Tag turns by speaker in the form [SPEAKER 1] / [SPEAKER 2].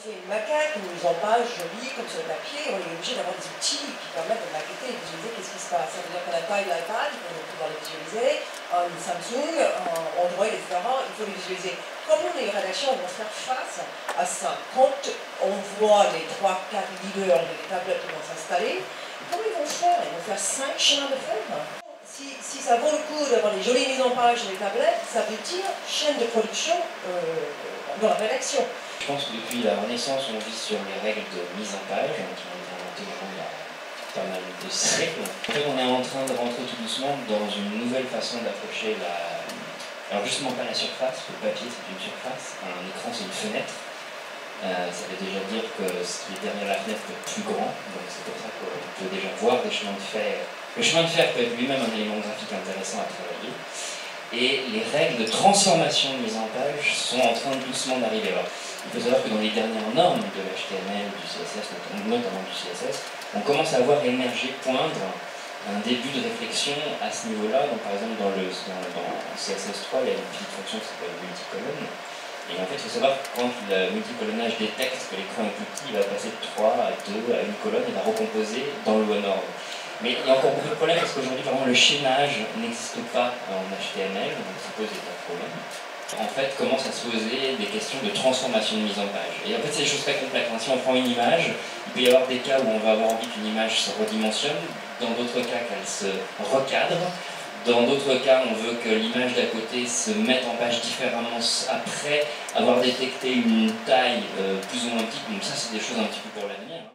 [SPEAKER 1] fait une maquette, une mise en page jolie, comme sur le papier, on est obligé d'avoir des outils qui permettent de maqueter et de visualiser qu'est-ce qui se passe. Ça veut dire qu'à la taille de l'iPad, il faut pouvoir les visualiser, un Samsung, un Android, etc., il faut les visualiser. Comment les rédactions vont faire face à ça? Quand on voit les 3-4 leaders des tablettes qui vont s'installer, comment ils vont faire? Ils vont faire 5 chemins de fer. Si ça vaut le coup d'avoir des jolies mises en page sur les tablettes, ça veut dire chaîne de production dans la rédaction.
[SPEAKER 2] Je pense que depuis la Renaissance, on vit sur les règles de mise en page, qui ont été inventées maintenant il y a pas mal de siècles. En fait, on est en train de rentrer tout doucement dans une nouvelle façon d'approcher la... Alors justement pas la surface, le papier c'est une surface, un écran c'est une fenêtre. Ça veut déjà dire que ce qui est derrière la fenêtre peut être plus grand, donc c'est pour ça qu'on peut déjà voir des chemins de fer. Le chemin de fer peut être lui-même un élément graphique intéressant à travailler. Et les règles de transformation de mise en page sont en train doucement d'arriver. Alors, il faut savoir que dans les dernières normes de l'HTML, du CSS, notamment du CSS, on commence à voir émerger, poindre un début de réflexion à ce niveau-là. Donc, par exemple, dans CSS3, il y a une petite fonction qui s'appelle multicolonne. Et en fait, il faut savoir que quand le multicolonnage détecte que l'écran est plus petit, il va passer de 3 à 2 à une colonne et va recomposer dans le bon ordre. Mais il y a encore beaucoup de problèmes parce qu'aujourd'hui, vraiment, le chaînage n'existe pas en HTML, donc ça pose des tas de problèmes. En fait, commence à se poser des questions de transformation de mise en page. Et en fait, c'est des choses très complexes. Si on prend une image, il peut y avoir des cas où on va avoir envie qu'une image se redimensionne, dans d'autres cas qu'elle se recadre. Dans d'autres cas, on veut que l'image d'à côté se mette en page différemment après avoir détecté une taille plus ou moins petite. Donc ça, c'est des choses un petit peu pour l'avenir.